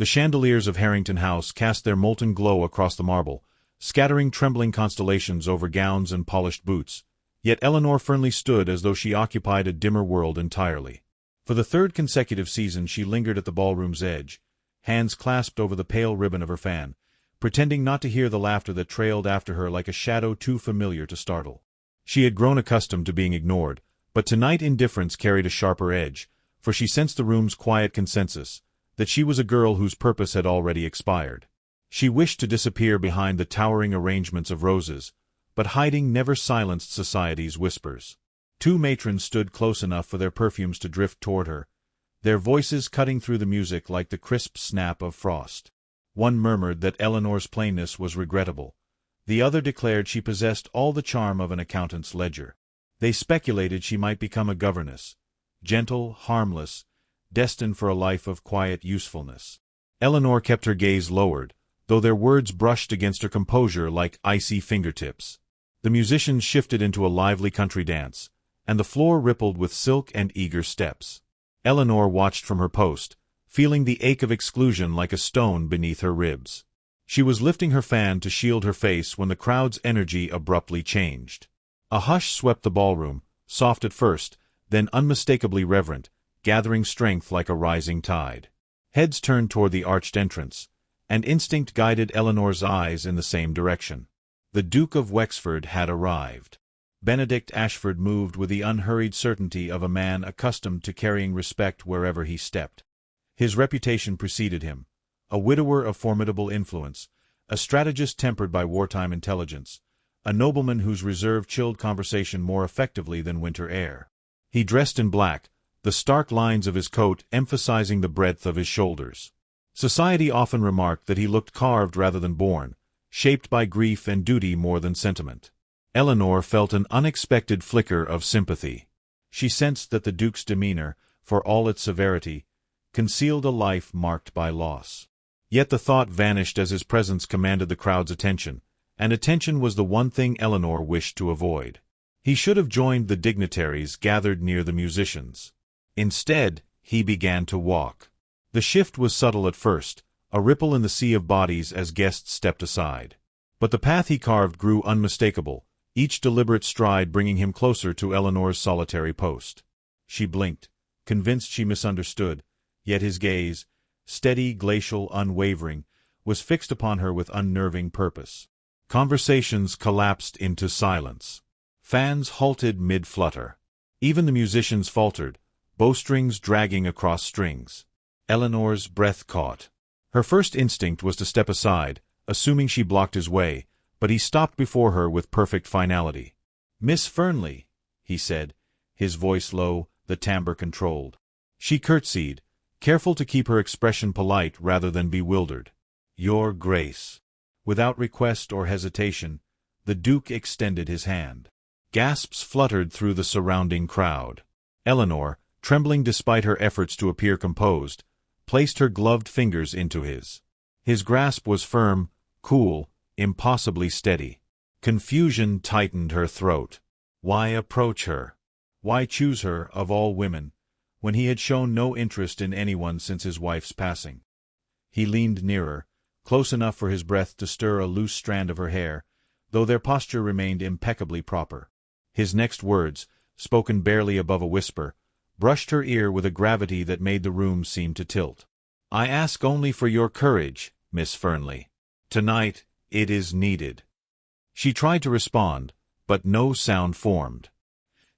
The chandeliers of Harrington House cast their molten glow across the marble, scattering trembling constellations over gowns and polished boots, yet Eleanor firmly stood as though she occupied a dimmer world entirely. For the third consecutive season she lingered at the ballroom's edge, hands clasped over the pale ribbon of her fan, pretending not to hear the laughter that trailed after her like a shadow too familiar to startle. She had grown accustomed to being ignored, but tonight indifference carried a sharper edge, for she sensed the room's quiet consensus, that she was a girl whose purpose had already expired. She wished to disappear behind the towering arrangements of roses, but hiding never silenced society's whispers. Two matrons stood close enough for their perfumes to drift toward her, their voices cutting through the music like the crisp snap of frost. One murmured that Eleanor's plainness was regrettable. The other declared she possessed all the charm of an accountant's ledger. They speculated she might become a governess, gentle, harmless, destined for a life of quiet usefulness. Eleanor kept her gaze lowered, though their words brushed against her composure like icy fingertips. The musicians shifted into a lively country dance, and the floor rippled with silk and eager steps. Eleanor watched from her post, feeling the ache of exclusion like a stone beneath her ribs. She was lifting her fan to shield her face when the crowd's energy abruptly changed. A hush swept the ballroom, soft at first, then unmistakably reverent, gathering strength like a rising tide. Heads turned toward the arched entrance, and instinct guided Eleanor's eyes in the same direction. The Duke of Wexford had arrived. Benedict Ashford moved with the unhurried certainty of a man accustomed to carrying respect wherever he stepped. His reputation preceded him, a widower of formidable influence, a strategist tempered by wartime intelligence, a nobleman whose reserve chilled conversation more effectively than winter air. He dressed in black, the stark lines of his coat emphasizing the breadth of his shoulders. Society often remarked that he looked carved rather than born, shaped by grief and duty more than sentiment. Eleanor felt an unexpected flicker of sympathy. She sensed that the Duke's demeanor, for all its severity, concealed a life marked by loss. Yet the thought vanished as his presence commanded the crowd's attention, and attention was the one thing Eleanor wished to avoid. He should have joined the dignitaries gathered near the musicians. Instead, he began to walk. The shift was subtle at first, a ripple in the sea of bodies as guests stepped aside. But the path he carved grew unmistakable, each deliberate stride bringing him closer to Eleanor's solitary post. She blinked, convinced she misunderstood, yet his gaze, steady, glacial, unwavering, was fixed upon her with unnerving purpose. Conversations collapsed into silence. Fans halted mid-flutter. Even the musicians faltered, bowstrings dragging across strings. Eleanor's breath caught. Her first instinct was to step aside, assuming she blocked his way, but he stopped before her with perfect finality. "Miss Fernley," he said, his voice low, the timbre controlled. She curtsied, careful to keep her expression polite rather than bewildered. "Your Grace." Without request or hesitation, the Duke extended his hand. Gasps fluttered through the surrounding crowd. Eleanor, trembling despite her efforts to appear composed, placed her gloved fingers into his. His grasp was firm, cool, impossibly steady. Confusion tightened her throat. Why approach her? Why choose her, of all women, when he had shown no interest in anyone since his wife's passing? He leaned nearer, close enough for his breath to stir a loose strand of her hair, though their posture remained impeccably proper. His next words, spoken barely above a whisper, brushed her ear with a gravity that made the room seem to tilt. "I ask only for your courage, Miss Fernley. Tonight, it is needed." She tried to respond, but no sound formed.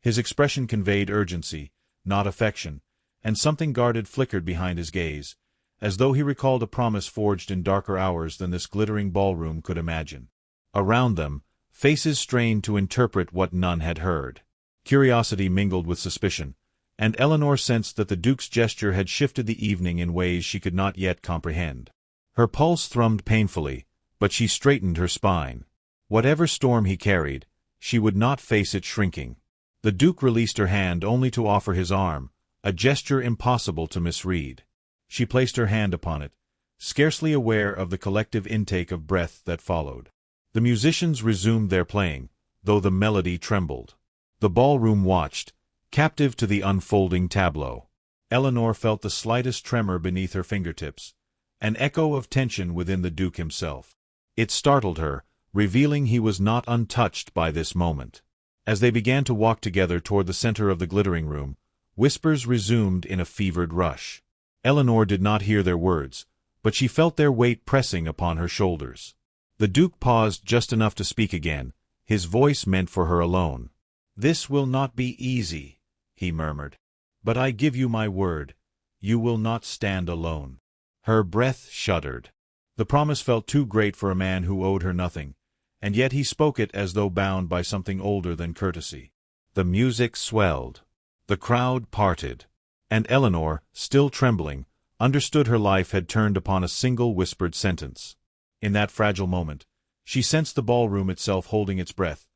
His expression conveyed urgency, not affection, and something guarded flickered behind his gaze, as though he recalled a promise forged in darker hours than this glittering ballroom could imagine. Around them, faces strained to interpret what none had heard. Curiosity mingled with suspicion, and Eleanor sensed that the Duke's gesture had shifted the evening in ways she could not yet comprehend. Her pulse thrummed painfully, but she straightened her spine. Whatever storm he carried, she would not face it shrinking. The Duke released her hand only to offer his arm, a gesture impossible to misread. She placed her hand upon it, scarcely aware of the collective intake of breath that followed. The musicians resumed their playing, though the melody trembled. The ballroom watched, captive to the unfolding tableau. Eleanor felt the slightest tremor beneath her fingertips, an echo of tension within the Duke himself. It startled her, revealing he was not untouched by this moment. As they began to walk together toward the center of the glittering room, whispers resumed in a fevered rush. Eleanor did not hear their words, but she felt their weight pressing upon her shoulders. The Duke paused just enough to speak again, his voice meant for her alone. "This will not be easy," he murmured. "But I give you my word, you will not stand alone." Her breath shuddered. The promise felt too great for a man who owed her nothing, and yet he spoke it as though bound by something older than courtesy. The music swelled. The crowd parted. And Eleanor, still trembling, understood her life had turned upon a single whispered sentence. In that fragile moment, she sensed the ballroom itself holding its breath,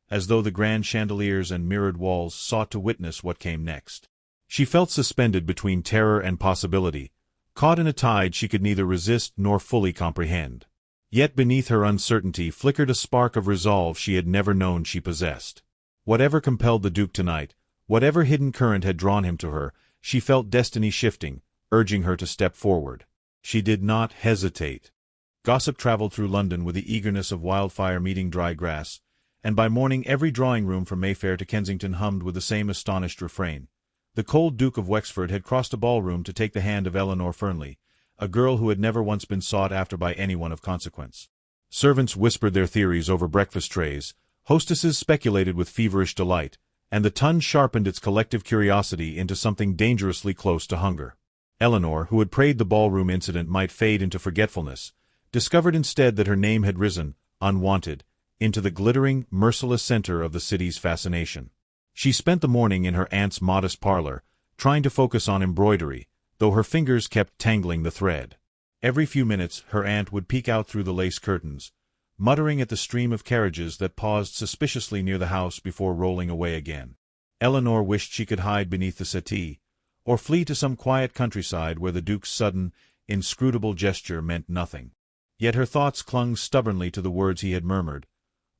as though the grand chandeliers and mirrored walls sought to witness what came next. She felt suspended between terror and possibility, caught in a tide she could neither resist nor fully comprehend. Yet beneath her uncertainty flickered a spark of resolve she had never known she possessed. Whatever compelled the Duke tonight, whatever hidden current had drawn him to her, she felt destiny shifting, urging her to step forward. She did not hesitate. Gossip traveled through London with the eagerness of wildfire meeting dry grass, and by morning every drawing-room from Mayfair to Kensington hummed with the same astonished refrain. The cold Duke of Wexford had crossed a ballroom to take the hand of Eleanor Fernley, a girl who had never once been sought after by anyone of consequence. Servants whispered their theories over breakfast trays, hostesses speculated with feverish delight, and the Tun sharpened its collective curiosity into something dangerously close to hunger. Eleanor, who had prayed the ballroom incident might fade into forgetfulness, discovered instead that her name had risen, unwanted, into the glittering, merciless center of the city's fascination. She spent the morning in her aunt's modest parlor, trying to focus on embroidery, though her fingers kept tangling the thread. Every few minutes her aunt would peek out through the lace curtains, muttering at the stream of carriages that paused suspiciously near the house before rolling away again. Eleanor wished she could hide beneath the settee, or flee to some quiet countryside where the Duke's sudden, inscrutable gesture meant nothing. Yet her thoughts clung stubbornly to the words he had murmured,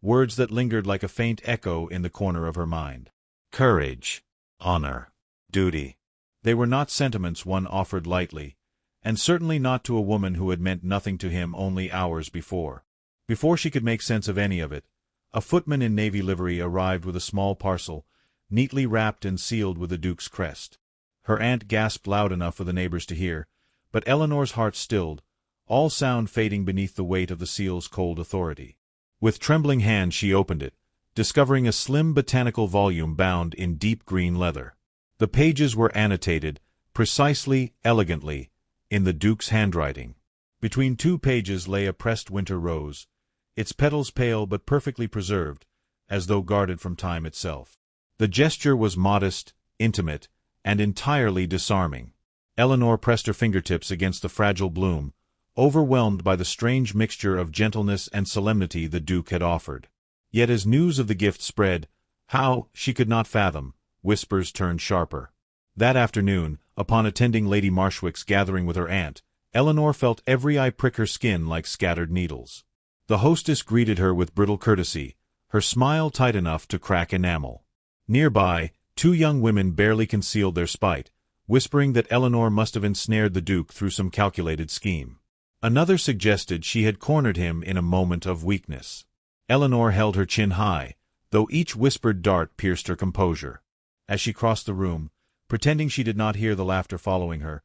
words that lingered like a faint echo in the corner of her mind. Courage, honor, duty. They were not sentiments one offered lightly, and certainly not to a woman who had meant nothing to him only hours before. Before she could make sense of any of it, a footman in navy livery arrived with a small parcel, neatly wrapped and sealed with the Duke's crest. Her aunt gasped loud enough for the neighbors to hear, but Eleanor's heart stilled, all sound fading beneath the weight of the seal's cold authority. With trembling hands she opened it, discovering a slim botanical volume bound in deep green leather. The pages were annotated, precisely, elegantly, in the Duke's handwriting. Between two pages lay a pressed winter rose, its petals pale but perfectly preserved, as though guarded from time itself. The gesture was modest, intimate, and entirely disarming. Eleanor pressed her fingertips against the fragile bloom, overwhelmed by the strange mixture of gentleness and solemnity the Duke had offered. Yet as news of the gift spread, how, she could not fathom, whispers turned sharper. That afternoon, upon attending Lady Marshwick's gathering with her aunt, Eleanor felt every eye prick her skin like scattered needles. The hostess greeted her with brittle courtesy, her smile tight enough to crack enamel. Nearby, two young women barely concealed their spite, whispering that Eleanor must have ensnared the Duke through some calculated scheme. Another suggested she had cornered him in a moment of weakness. Eleanor held her chin high, though each whispered dart pierced her composure. As she crossed the room, pretending she did not hear the laughter following her,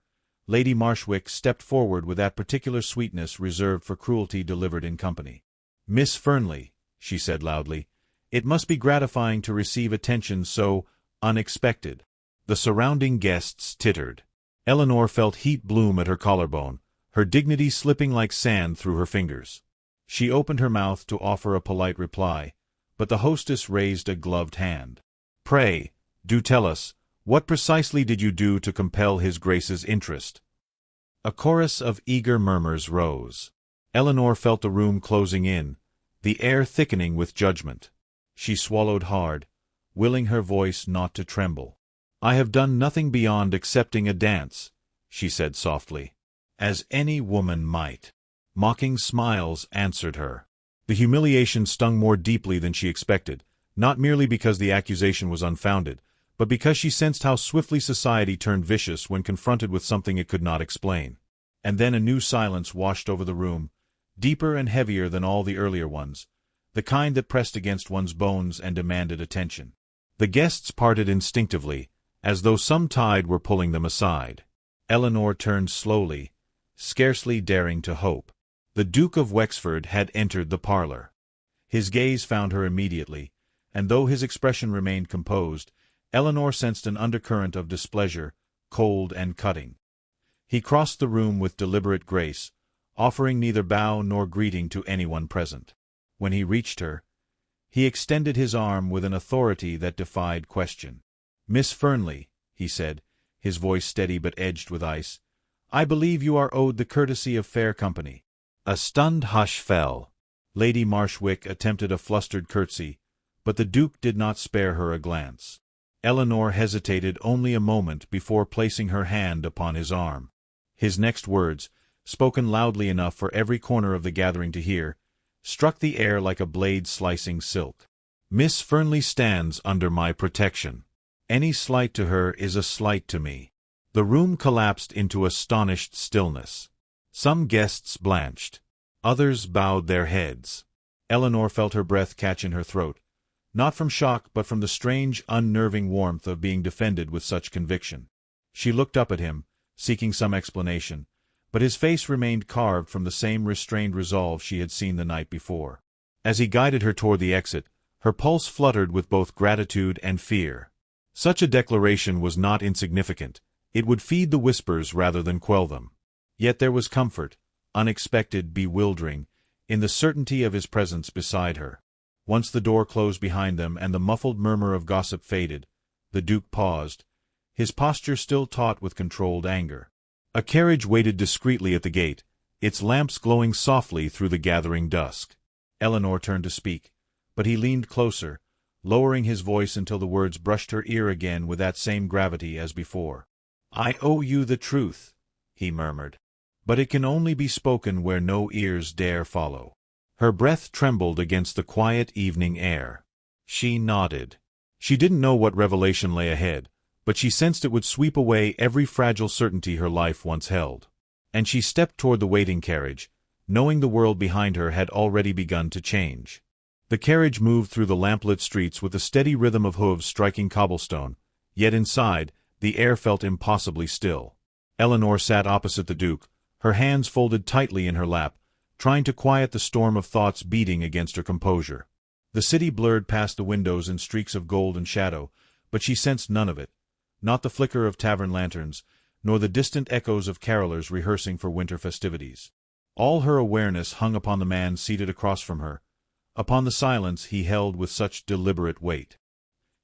Lady Marshwick stepped forward with that particular sweetness reserved for cruelty delivered in company. "Miss Fernley," she said loudly, "it must be gratifying to receive attention so unexpected." The surrounding guests tittered. Eleanor felt heat bloom at her collarbone, her dignity slipping like sand through her fingers. She opened her mouth to offer a polite reply, but the hostess raised a gloved hand. "Pray, do tell us, what precisely did you do to compel His Grace's interest?" A chorus of eager murmurs rose. Eleanor felt the room closing in, the air thickening with judgment. She swallowed hard, willing her voice not to tremble. "I have done nothing beyond accepting a dance," she said softly. "As any woman might." Mocking smiles answered her. The humiliation stung more deeply than she expected, not merely because the accusation was unfounded, but because she sensed how swiftly society turned vicious when confronted with something it could not explain. And then a new silence washed over the room, deeper and heavier than all the earlier ones, the kind that pressed against one's bones and demanded attention. The guests parted instinctively, as though some tide were pulling them aside. Eleanor turned slowly, scarcely daring to hope. The Duke of Wexford had entered the parlor. His gaze found her immediately, and though his expression remained composed, Eleanor sensed an undercurrent of displeasure, cold and cutting. He crossed the room with deliberate grace, offering neither bow nor greeting to anyone present. When he reached her, he extended his arm with an authority that defied question. "Miss Fernley," he said, his voice steady but edged with ice, "I believe you are owed the courtesy of fair company." A stunned hush fell. Lady Marshwick attempted a flustered curtsy, but the Duke did not spare her a glance. Eleanor hesitated only a moment before placing her hand upon his arm. His next words, spoken loudly enough for every corner of the gathering to hear, struck the air like a blade slicing silk. "Miss Fernley stands under my protection. Any slight to her is a slight to me." The room collapsed into astonished stillness. Some guests blanched. Others bowed their heads. Eleanor felt her breath catch in her throat, not from shock but from the strange, unnerving warmth of being defended with such conviction. She looked up at him, seeking some explanation, but his face remained carved from the same restrained resolve she had seen the night before. As he guided her toward the exit, her pulse fluttered with both gratitude and fear. Such a declaration was not insignificant. It would feed the whispers rather than quell them. Yet there was comfort, unexpected, bewildering, in the certainty of his presence beside her. Once the door closed behind them and the muffled murmur of gossip faded, the Duke paused, his posture still taut with controlled anger. A carriage waited discreetly at the gate, its lamps glowing softly through the gathering dusk. Eleanor turned to speak, but he leaned closer, lowering his voice until the words brushed her ear again with that same gravity as before. "I owe you the truth," he murmured. "But it can only be spoken where no ears dare follow." Her breath trembled against the quiet evening air. She nodded. She didn't know what revelation lay ahead, but she sensed it would sweep away every fragile certainty her life once held. And she stepped toward the waiting carriage, knowing the world behind her had already begun to change. The carriage moved through the lamplit streets with the steady rhythm of hooves striking cobblestone, yet inside, the air felt impossibly still. Eleanor sat opposite the Duke, her hands folded tightly in her lap, trying to quiet the storm of thoughts beating against her composure. The city blurred past the windows in streaks of gold and shadow, but she sensed none of it, not the flicker of tavern lanterns, nor the distant echoes of carolers rehearsing for winter festivities. All her awareness hung upon the man seated across from her, upon the silence he held with such deliberate weight.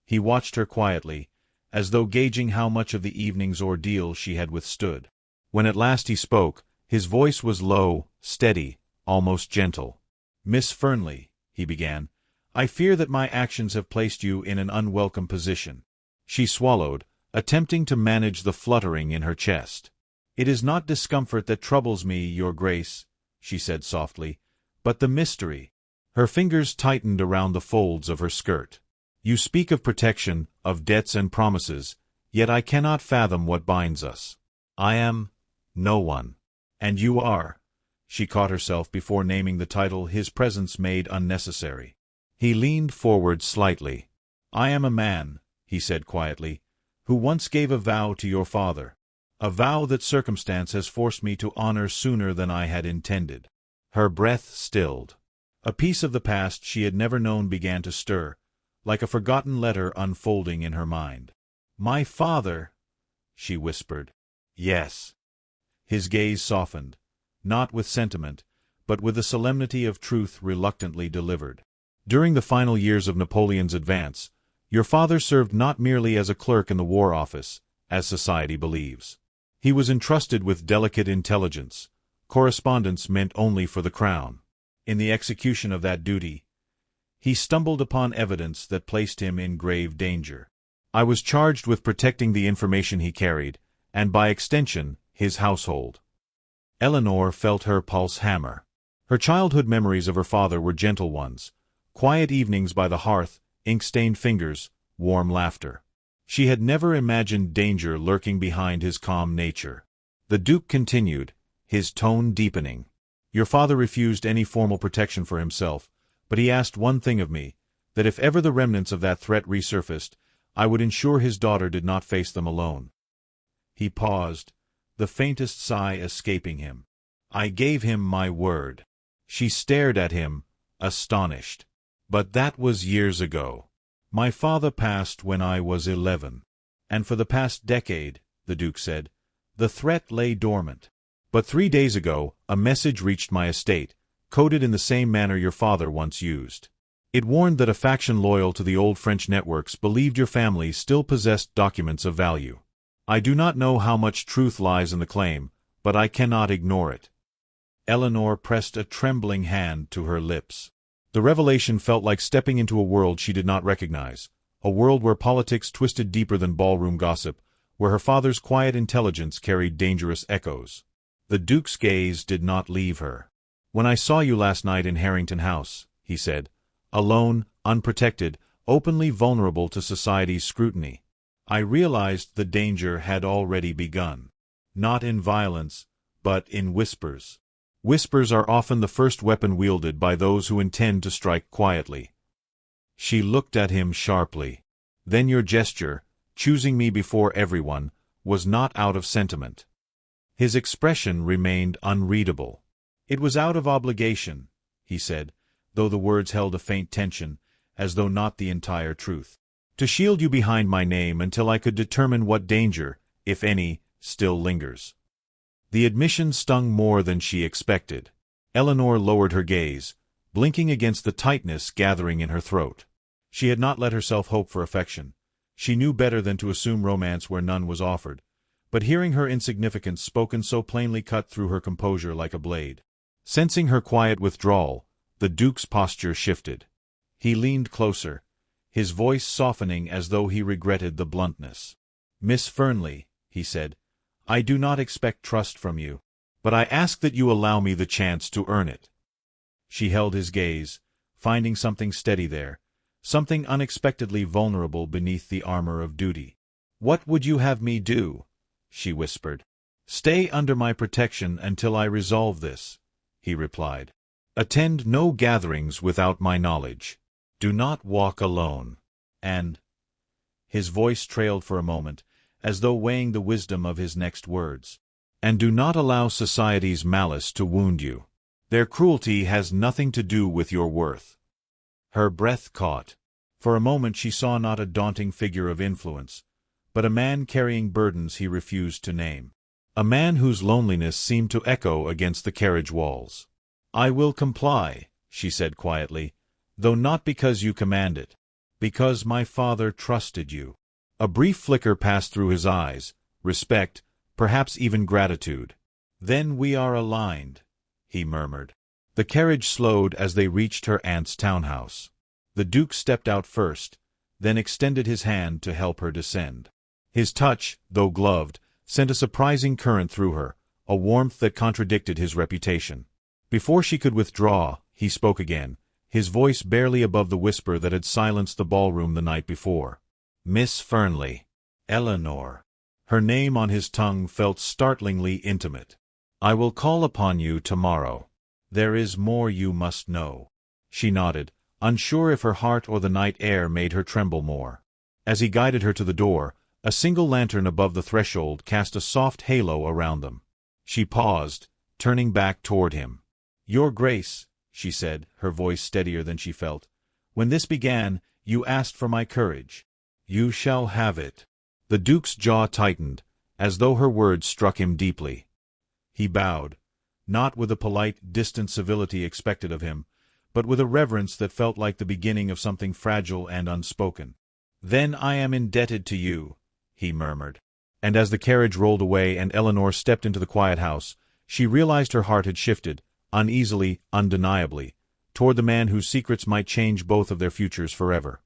He watched her quietly, as though gauging how much of the evening's ordeal she had withstood. When at last he spoke, his voice was low, steady, almost gentle. "Miss Fernley," he began, "I fear that my actions have placed you in an unwelcome position." She swallowed, attempting to manage the fluttering in her chest. "It is not discomfort that troubles me, Your Grace," she said softly, "but the mystery." Her fingers tightened around the folds of her skirt. "You speak of protection, of debts and promises, yet I cannot fathom what binds us. I am no one. And you are." She caught herself before naming the title his presence made unnecessary. He leaned forward slightly. "I am a man," he said quietly, "who once gave a vow to your father. A vow that circumstance has forced me to honor sooner than I had intended." Her breath stilled. A piece of the past she had never known began to stir, like a forgotten letter unfolding in her mind. "My father," she whispered. "Yes." His gaze softened, not with sentiment, but with the solemnity of truth reluctantly delivered. "During the final years of Napoleon's advance, your father served not merely as a clerk in the War Office, as society believes. He was entrusted with delicate intelligence, correspondence meant only for the crown. In the execution of that duty, he stumbled upon evidence that placed him in grave danger. I was charged with protecting the information he carried, and by extension, his household." Eleanor felt her pulse hammer. Her childhood memories of her father were gentle ones, quiet evenings by the hearth, ink-stained fingers, warm laughter. She had never imagined danger lurking behind his calm nature. The Duke continued, his tone deepening. "Your father refused any formal protection for himself, but he asked one thing of me, that if ever the remnants of that threat resurfaced, I would ensure his daughter did not face them alone." He paused, the faintest sigh escaping him. "I gave him my word." She stared at him, astonished. "But that was years ago. My father passed when I was 11. And for the past decade," the Duke said, "the threat lay dormant. But 3 days ago, a message reached my estate, coded in the same manner your father once used. It warned that a faction loyal to the old French networks believed your family still possessed documents of value. I do not know how much truth lies in the claim, but I cannot ignore it." Eleanor pressed a trembling hand to her lips. The revelation felt like stepping into a world she did not recognize, a world where politics twisted deeper than ballroom gossip, where her father's quiet intelligence carried dangerous echoes. The Duke's gaze did not leave her. "When I saw you last night in Harrington House," he said, "alone, unprotected, openly vulnerable to society's scrutiny, I realized the danger had already begun. Not in violence, but in whispers. Whispers are often the first weapon wielded by those who intend to strike quietly." She looked at him sharply. "Then your gesture, choosing me before everyone, was not out of sentiment." His expression remained unreadable. "It was out of obligation," he said, though the words held a faint tension, as though not the entire truth. "To shield you behind my name until I could determine what danger, if any, still lingers." The admission stung more than she expected. Eleanor lowered her gaze, blinking against the tightness gathering in her throat. She had not let herself hope for affection. She knew better than to assume romance where none was offered. But hearing her insignificance spoken so plainly cut through her composure like a blade. Sensing her quiet withdrawal, the Duke's posture shifted. He leaned closer, his voice softening as though he regretted the bluntness. "Miss Fernley," he said, "I do not expect trust from you, but I ask that you allow me the chance to earn it." She held his gaze, finding something steady there, something unexpectedly vulnerable beneath the armor of duty. "What would you have me do?" she whispered. "Stay under my protection until I resolve this," he replied. "Attend no gatherings without my knowledge. Do not walk alone. And—" his voice trailed for a moment, as though weighing the wisdom of his next words. "And do not allow society's malice to wound you. Their cruelty has nothing to do with your worth." Her breath caught. For a moment she saw not a daunting figure of influence, but a man carrying burdens he refused to name. A man whose loneliness seemed to echo against the carriage walls. "I will comply," she said quietly, "though not because you command it. Because my father trusted you." A brief flicker passed through his eyes, respect, perhaps even gratitude. "Then we are aligned," he murmured. The carriage slowed as they reached her aunt's townhouse. The Duke stepped out first, then extended his hand to help her descend. His touch, though gloved, sent a surprising current through her, a warmth that contradicted his reputation. Before she could withdraw, he spoke again, his voice barely above the whisper that had silenced the ballroom the night before. "Miss Fernley." Eleanor. Her name on his tongue felt startlingly intimate. "I will call upon you tomorrow. There is more you must know." She nodded, unsure if her heart or the night air made her tremble more. As he guided her to the door, a single lantern above the threshold cast a soft halo around them. She paused, turning back toward him. "Your Grace," she said, her voice steadier than she felt, "when this began, you asked for my courage. You shall have it." The Duke's jaw tightened, as though her words struck him deeply. He bowed, not with the polite, distant civility expected of him, but with a reverence that felt like the beginning of something fragile and unspoken. "Then I am indebted to you," he murmured. And as the carriage rolled away and Eleanor stepped into the quiet house, she realized her heart had shifted, uneasily, undeniably, toward the man whose secrets might change both of their futures forever.